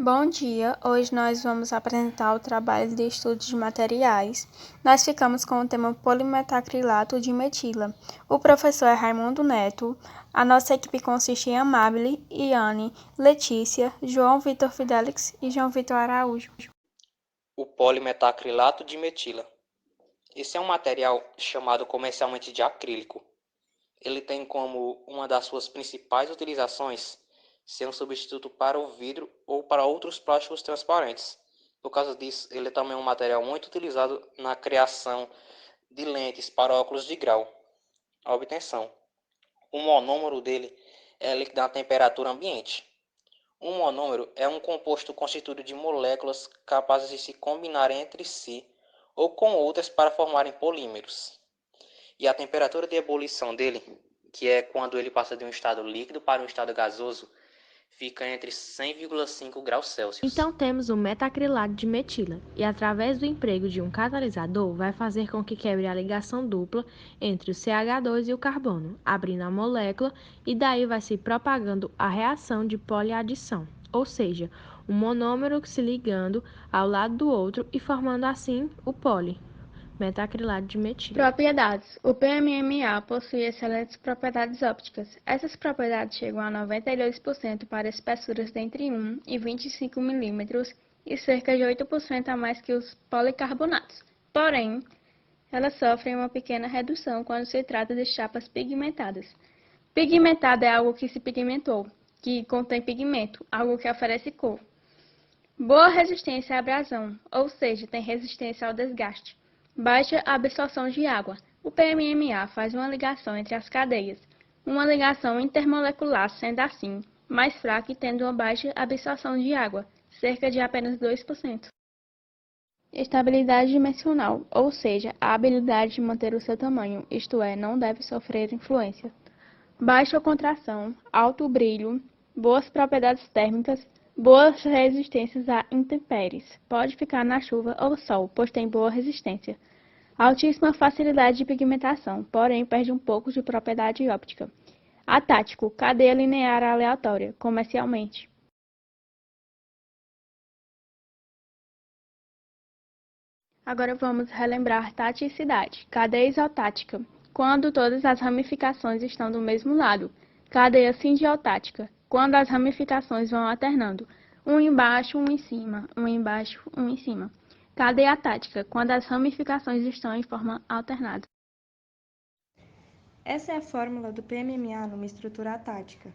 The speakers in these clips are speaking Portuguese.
Bom dia, hoje nós vamos apresentar o trabalho de estudo de materiais. Nós ficamos com o tema polimetacrilato de metila. O professor é Raimundo Neto, a nossa equipe consiste em Amabile, Iane, Letícia, João Vitor Fidelix e João Vitor Araújo. O polimetacrilato de metila. Esse é um material chamado comercialmente de acrílico. Ele tem como uma das suas principais utilizações ser um substituto para o vidro ou para outros plásticos transparentes. Por causa disso, ele também é um material muito utilizado na criação de lentes para óculos de grau. A obtenção. O monômero dele é líquido à temperatura ambiente. Um monômero é um composto constituído de moléculas capazes de se combinarem entre si ou com outras para formarem polímeros. E a temperatura de ebulição dele, que é quando ele passa de um estado líquido para um estado gasoso, fica entre 100,5 graus Celsius. Então temos o metacrilato de metila, e através do emprego de um catalisador vai fazer com que quebre a ligação dupla entre o CH2 e o carbono, abrindo a molécula, e daí vai se propagando a reação de poliadição, ou seja, um monômero se ligando ao lado do outro e formando assim o metacrilato de metila. Propriedades. O PMMA possui excelentes propriedades ópticas. Essas propriedades chegam a 92% para espessuras de entre 1 e 25 mm e cerca de 8% a mais que os policarbonatos. Porém, elas sofrem uma pequena redução quando se trata de chapas pigmentadas. Pigmentado é algo que se pigmentou, que contém pigmento, algo que oferece cor. Boa resistência à abrasão, ou seja, tem resistência ao desgaste. Baixa absorção de água. O PMMA faz uma ligação entre as cadeias, uma ligação intermolecular, sendo assim mais fraca e tendo uma baixa absorção de água, cerca de apenas 2%. Estabilidade dimensional, ou seja, a habilidade de manter o seu tamanho, isto é, não deve sofrer influência. Baixa contração, alto brilho, boas propriedades térmicas, boas resistências a intempéries. Pode ficar na chuva ou sol, pois tem boa resistência. Altíssima facilidade de pigmentação, porém perde um pouco de propriedade óptica. Atático, cadeia linear aleatória, comercialmente. Agora vamos relembrar taticidade. Cadeia isotática, quando todas as ramificações estão do mesmo lado. Cadeia sindiotática, quando as ramificações vão alternando, um embaixo, um em cima, um embaixo, um em cima. Cadeia atática, quando as ramificações estão em forma alternada. Essa é a fórmula do PMMA numa estrutura atática.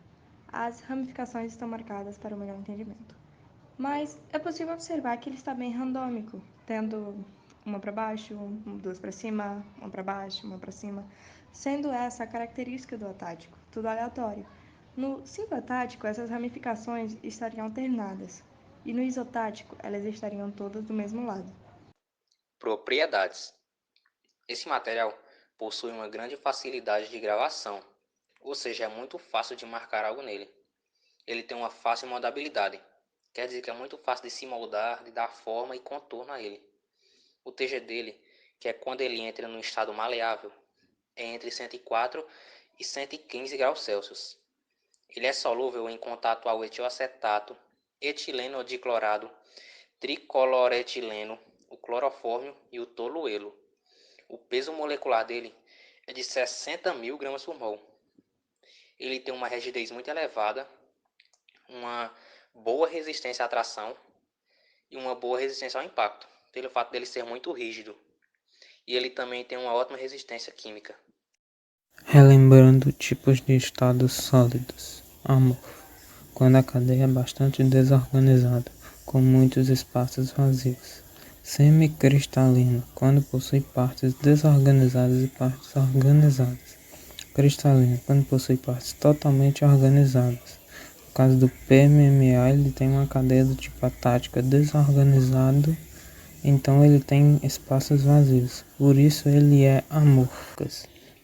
As ramificações estão marcadas para o melhor entendimento. Mas é possível observar que ele está bem randômico, tendo uma para baixo, duas para cima, uma para baixo, uma para cima, sendo essa a característica do atático, tudo aleatório. No sintotático, essas ramificações estariam alternadas, e no isotático, elas estariam todas do mesmo lado. Propriedades. Esse material possui uma grande facilidade de gravação, ou seja, é muito fácil de marcar algo nele. Ele tem uma fácil moldabilidade, quer dizer que é muito fácil de se moldar, de dar forma e contorno a ele. O TG dele, que é quando ele entra no estado maleável, é entre 104 e 115 graus Celsius. Ele é solúvel em contato ao etioacetato, etileno diclorado, tricoloretileno, o clorofórmio e o tolueno. O peso molecular dele é de 60.000 gramas por mol. Ele tem uma rigidez muito elevada, uma boa resistência à tração e uma boa resistência ao impacto, pelo fato dele ser muito rígido. E ele também tem uma ótima resistência química. Relembrando tipos de estados sólidos. Amorfo, quando a cadeia é bastante desorganizada, com muitos espaços vazios. Semicristalino, quando possui partes desorganizadas e partes organizadas. Cristalino, quando possui partes totalmente organizadas. No caso do PMMA, ele tem uma cadeia do tipo atática desorganizado, então ele tem espaços vazios, por isso ele é amorfo.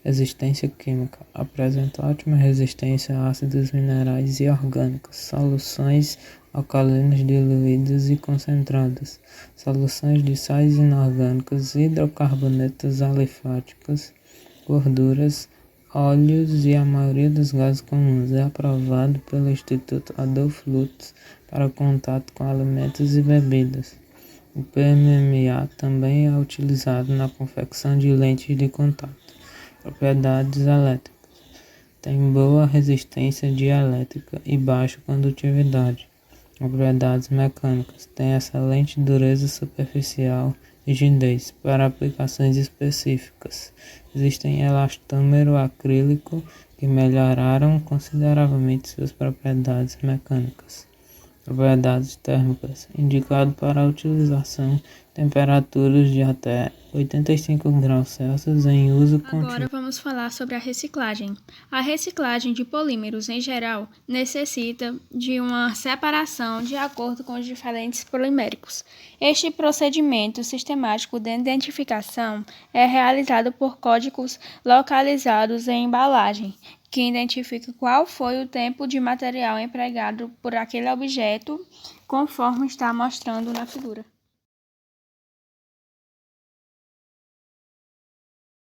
Resistência química. Apresenta ótima resistência a ácidos minerais e orgânicos, soluções alcalinas diluídas e concentradas, soluções de sais inorgânicos, hidrocarbonetos alifáticos, gorduras, óleos e a maioria dos gases comuns. É aprovado pelo Instituto Adolf Lutz para contato com alimentos e bebidas. O PMMA também é utilizado na confecção de lentes de contato. Propriedades elétricas. Tem boa resistência dielétrica e baixa condutividade. Propriedades mecânicas. Tem excelente dureza superficial e rigidez para aplicações específicas. Existem elastômero acrílico que melhoraram consideravelmente suas propriedades mecânicas. Propriedades térmicas, indicado para a utilização temperaturas de até 85 graus Celsius em uso contínuo. Agora vamos falar sobre a reciclagem. A reciclagem de polímeros, em geral, necessita de uma separação de acordo com os diferentes poliméricos. Este procedimento sistemático de identificação é realizado por códigos localizados em embalagem, que identifica qual foi o tempo de material empregado por aquele objeto, conforme está mostrando na figura.